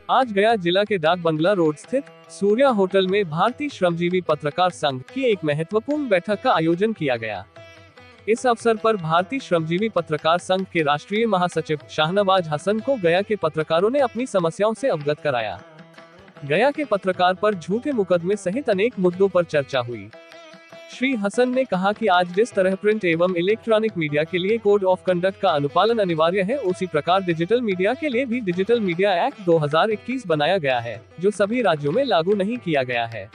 आज गया जिला के डाक बंगला रोड स्थित सूर्या होटल में भारतीय श्रमजीवी पत्रकार संघ की एक महत्वपूर्ण बैठक का आयोजन किया गया। इस अवसर पर भारतीय श्रमजीवी पत्रकार संघ के राष्ट्रीय महासचिव शाहनवाज हसन को गया के पत्रकारों ने अपनी समस्याओं से अवगत कराया। गया के पत्रकार पर झूठे मुकदमे सहित अनेक मुद्दों पर चर्चा हुई। श्री हसन ने कहा कि आज जिस तरह प्रिंट एवं इलेक्ट्रॉनिक मीडिया के लिए कोड ऑफ कंडक्ट का अनुपालन अनिवार्य है, उसी प्रकार डिजिटल मीडिया के लिए भी डिजिटल मीडिया एक्ट 2021 बनाया गया है, जो सभी राज्यों में लागू नहीं किया गया है।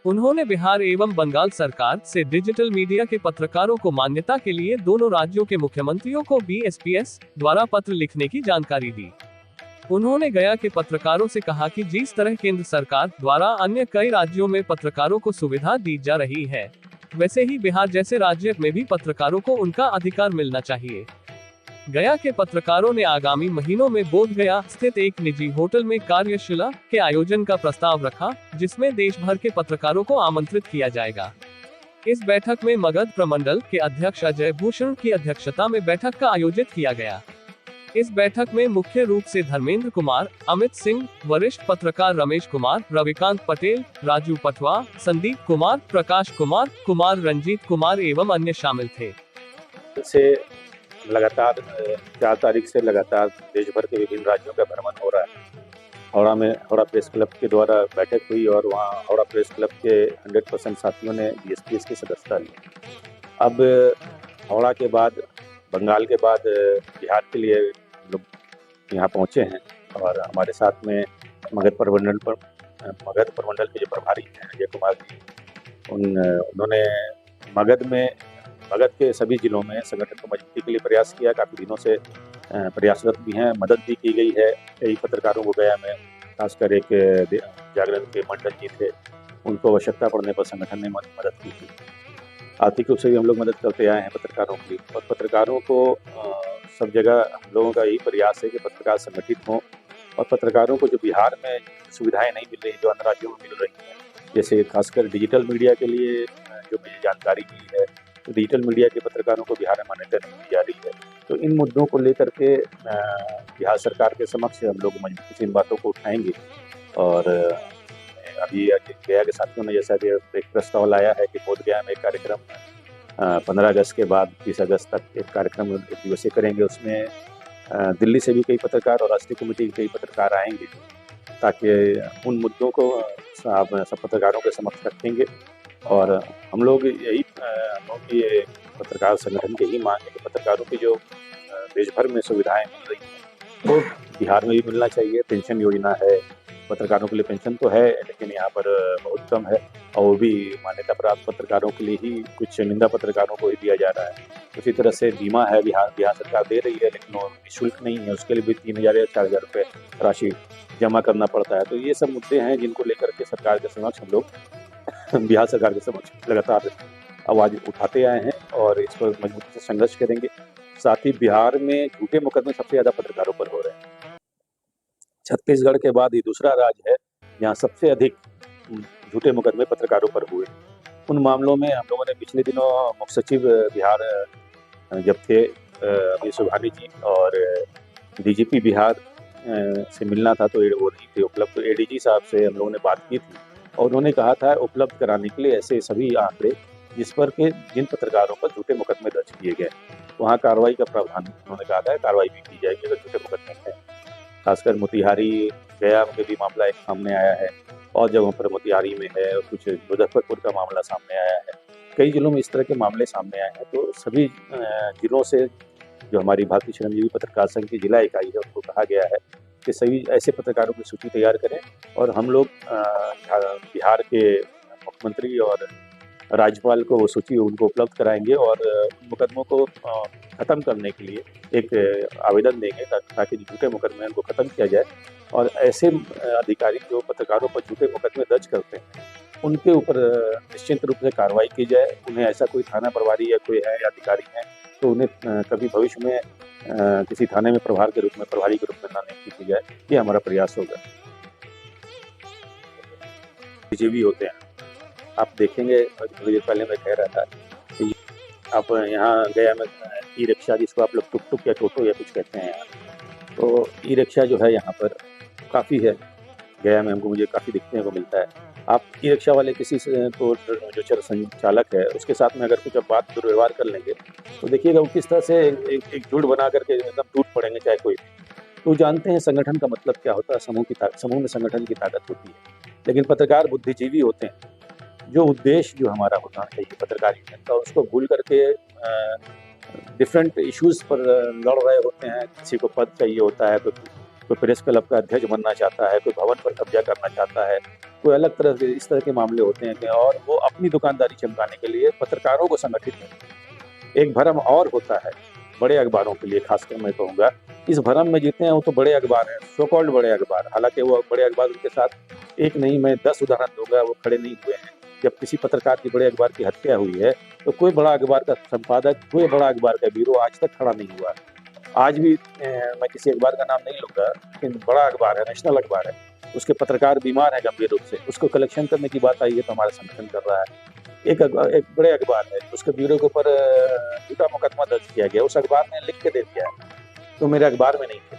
उन्होंने बिहार एवं बंगाल सरकार से डिजिटल मीडिया के पत्रकारों को मान्यता के लिए दोनों राज्यों के मुख्यमंत्रियों को BSPS द्वारा पत्र लिखने की जानकारी दी। उन्होंने गया के पत्रकारों से कहा कि जिस तरह केंद्र सरकार द्वारा अन्य कई राज्यों में पत्रकारों को सुविधा दी जा रही है, वैसे ही बिहार जैसे राज्य में भी पत्रकारों को उनका अधिकार मिलना चाहिए। गया के पत्रकारों ने आगामी महीनों में बोध गया स्थित एक निजी होटल में कार्यशाला के आयोजन का प्रस्ताव रखा, जिसमें देश भर के पत्रकारों को आमंत्रित किया जाएगा। इस बैठक में मगध प्रमंडल के अध्यक्ष अजय भूषण की अध्यक्षता में बैठक का आयोजित किया गया। इस बैठक में मुख्य रूप से धर्मेंद्र कुमार, अमित सिंह, वरिष्ठ पत्रकार रमेश कुमार, रविकांत पटेल, राजू पटवा, संदीप कुमार, प्रकाश कुमार, कुमार रंजीत कुमार एवं अन्य शामिल थे। से लगातार 4 तारीख से लगातार देश भर के विभिन्न राज्यों का भ्रमण हो रहा है। हावड़ा में हावड़ा प्रेस क्लब के द्वारा बैठक हुई और वहाँ हावड़ा प्रेस क्लब के 100% साथियों ने BSPS की सदस्यता ली। अब हावड़ा के बाद, बंगाल के बाद बिहार के लिए लोग यहाँ पहुँचे हैं और हमारे साथ में मगध प्रमंडल के जो प्रभारी हैं अजय कुमार जी, उन्होंने मगध के सभी जिलों में संगठन को मजबूती के लिए प्रयास किया। काफ़ी दिनों से प्रयासरत भी हैं, मदद भी की गई है कई पत्रकारों को। गया में खासकर एक जागरण के मंडल जी थे, उनको आवश्यकता पड़ने पर संगठन ने मदद की थी। आर्थिक रूप से भी हम लोग मदद करते आए हैं पत्रकारों की, और पत्रकारों को सब जगह हम लोगों का यही प्रयास है कि पत्रकार संगठित हों और पत्रकारों को जो बिहार में सुविधाएं नहीं मिल रही, जो अन्य राज्यों में मिल रही हैं, जैसे खासकर डिजिटल मीडिया के लिए जो मुझे जानकारी मिली है, तो डिजिटल मीडिया के पत्रकारों को बिहार में मान्यता नहीं दी जा रही है। तो इन मुद्दों को लेकर के बिहार सरकार के समक्ष हम लोग मजबूती से इन बातों को उठाएंगे। और अभी गया के साथियों ने जैसा कि एक प्रस्ताव लाया है कि बोधगया में एक कार्यक्रम 15 अगस्त के बाद 30 अगस्त तक एक कार्यक्रम एक दिवसीय करेंगे। उसमें दिल्ली से भी कई पत्रकार और राष्ट्रीय कमेटी के कई पत्रकार आएंगे, ताकि उन मुद्दों को सब पत्रकारों के समक्ष रखेंगे। और हम लोग यही ये पत्रकार संगठन की ही मांग है कि पत्रकारों की जो देश भर में सुविधाएं मिल रही हैं वो बिहार में भी मिलना चाहिए। पेंशन योजना है, पत्रकारों के लिए पेंशन तो है लेकिन यहाँ पर बहुत कम है, और वो भी मान्यता प्राप्त पत्रकारों के लिए ही, कुछ निंदा पत्रकारों को ही दिया जा रहा है। उसी तरह से बीमा है, बिहार सरकार दे रही है लेकिन वो निःशुल्क नहीं है, उसके लिए भी 3,000 या 4,000 रुपये राशि जमा करना पड़ता है। तो ये सब मुद्दे हैं जिनको लेकर के सरकार के समक्ष हम लोग बिहार सरकार के समक्ष लगातार आवाज़ उठाते आए हैं और इस पर मजबूती से संघर्ष करेंगे। साथ ही बिहार में झूठे मुकदमे सबसे ज़्यादा पत्रकारों पर हो रहे हैं। छत्तीसगढ़ के बाद ये दूसरा राज्य है जहाँ सबसे अधिक झूठे मुकदमे पत्रकारों पर हुए। उन मामलों में हम लोगों ने पिछले दिनों मुख्य सचिव बिहार जब थे अभी सुभानी जी, और DGP बिहार से मिलना था तो वो नहीं थे उपलब्ध। तो ADG साहब से हम लोगों ने बात की थी और उन्होंने कहा था उपलब्ध कराने के लिए ऐसे सभी आंकड़े जिस पर के जिन पत्रकारों पर झूठे मुकदमे दर्ज किए गए, वहाँ कार्रवाई का प्रावधान उन्होंने कहा था, कार्रवाई भी की जाएगी अगर झूठे मुकदमे हैं। खासकर मोतिहारी, गया में भी मामला एक सामने आया है, और जगहों पर मोतिहारी में है, और कुछ मुजफ्फरपुर का मामला सामने आया है। कई जिलों में इस तरह के मामले सामने आए हैं। तो सभी जिलों से जो हमारी भारतीय श्रमजीवी पत्रकार संघ की जिला इकाई है, उनको कहा गया है कि सभी ऐसे पत्रकारों की सूची तैयार करें और हम लोग बिहार के मुख्यमंत्री और राज्यपाल को वो सूची उनको उपलब्ध कराएंगे और मुकदमों को ख़त्म करने के लिए एक आवेदन देंगे ताकि झूठे मुकदमे उनको ख़त्म किया जाए। और ऐसे अधिकारी जो पत्रकारों पर झूठे मुकदमे दर्ज करते हैं उनके ऊपर निश्चित रूप से कार्रवाई की जाए। उन्हें ऐसा कोई थाना प्रभारी या कोई है या अधिकारी है तो उन्हें कभी भविष्य में किसी थाने में प्रभारी के रूप में ना नियुक्त की जाए, ये हमारा प्रयास होगा। जो भी होते हैं आप देखेंगे, थोड़ी देर पहले मैं कह रहा था कि आप यहाँ गया में ई-रिक्शा, जिसको आप लोग टुक टुक या टोटो या कुछ कहते हैं, तो ई-रिक्शा जो है यहाँ पर काफ़ी है। गया में हमको मुझे काफ़ी देखने को मिलता है। आप ई रिक्शा वाले किसी से को जो चालक है उसके साथ में अगर कुछ आप बात दुर्व्यवहार कर लेंगे तो देखिएगा वो किस तरह से एक झुंड बना करके एकदम टूट पड़ेंगे चाहे कोई भी। तो जानते हैं संगठन का मतलब क्या होता है, समूह में संगठन की ताकत होती है। लेकिन पत्रकार बुद्धिजीवी होते हैं, जो उद्देश्य जो हमारा होना चाहिए पत्रकारिता का उसको भूल करके डिफरेंट इश्यूज़ पर लड़ रहे होते हैं। किसी को पद चाहिए होता है, कोई प्रेस क्लब का अध्यक्ष बनना चाहता है, कोई भवन पर कब्जा करना चाहता है, कोई अलग तरह के इस तरह के मामले होते हैं कि और वो अपनी दुकानदारी चमकाने के लिए पत्रकारों को संगठित करते हैं। एक भरम और होता है बड़े अखबारों के लिए, खासकर मैं कहूँगा इस भरम में जीते हैं वो तो बड़े अखबार हैं, सो कॉल्ड बड़े अखबार। हालांकि वो बड़े अखबार उनके साथ एक नहीं मैं 10 उदाहरण दूंगा, वो खड़े नहीं हुए हैं। जब किसी पत्रकार की बड़े अखबार की हत्या हुई है तो कोई बड़ा अखबार का संपादक, कोई बड़ा अखबार का ब्यूरो आज तक खड़ा नहीं हुआ। आज भी मैं किसी अखबार का नाम नहीं लूँगा, लेकिन बड़ा अखबार है, नेशनल अखबार है, उसके पत्रकार बीमार हैं गंभीर रूप से, उसको कलेक्शन करने की बात आई है तो हमारा संगठन कर रहा है। एक बड़े अखबार है, उसके ब्यूरो के ऊपर झूठा मुकदमा दर्ज किया गया, उस अखबार ने लिख के दे दिया है, तो मेरे अखबार में नहीं थे।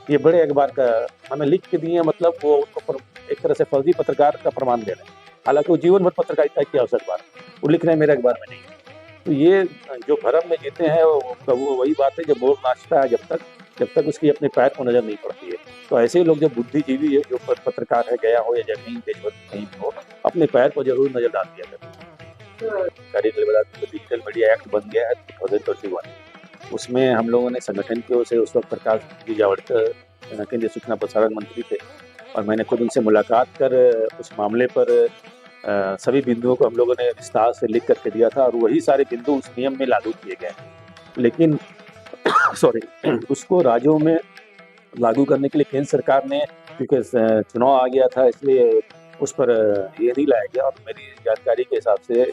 ये बड़े अखबार का हमें लिख के दिए, मतलब वो उसको एक तरह से फर्जी पत्रकार का प्रमाण दे रहे हैं। हालांकि वो जीवन भर पत्रकारिता किया उस अखबार, वो लिख रहे हैं मेरे अखबार में नहीं। तो ये जो भरम में जीते हैं वो वही बात है, जो मोर नाचता है जब तक उसकी अपने पैर को नजर नहीं पड़ती है। तो ऐसे ही लोग जो बुद्धिजीवी है, जो पत्रकार है, गया हो या कहीं देश भर कहीं भी हो, अपने पैर को जरूर नजर डाल दिया करें। डिजिटल मीडिया एक्ट बन गया है 2021, उसमें हम लोगों ने संगठन की ओर से उस वक्त प्रकाश जी जावड़ेकर केंद्रीय सूचना प्रसारण मंत्री थे और मैंने खुद उनसे मुलाकात कर उस मामले पर सभी बिंदुओं को हम लोगों ने विस्तार से लिख करके दिया था और वही सारे बिंदु उस नियम में लागू किए गए। लेकिन उसको राज्यों में लागू करने के लिए केंद्र सरकार ने, क्योंकि चुनाव आ गया था इसलिए उस पर ये नहीं लाया गया, और मेरी जानकारी के हिसाब से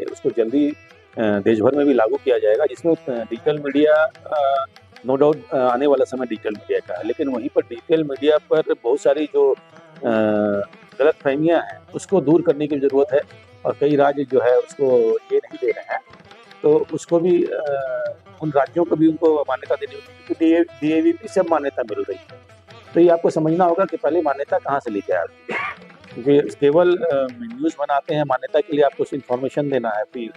उसको जल्दी देश भर में भी लागू किया जाएगा, जिसमें डिजिटल मीडिया नो डाउट आने वाला समय डिजिटल मीडिया का है। लेकिन वहीं पर डिजिटल मीडिया पर बहुत सारी जो गलत फहमियाँ हैं उसको दूर करने की ज़रूरत है, और कई राज्य जो है उसको ये नहीं दे रहे हैं, तो उसको भी उन राज्यों को भी उनको मान्यता देनी होगी, क्योंकि DAVP से मान्यता मिल रही है। तो ये आपको समझना होगा कि पहले मान्यता कहाँ से ली जाए आपकी, क्योंकि केवल न्यूज़ बनाते हैं, मान्यता के लिए आपको इन्फॉर्मेशन देना है, फिर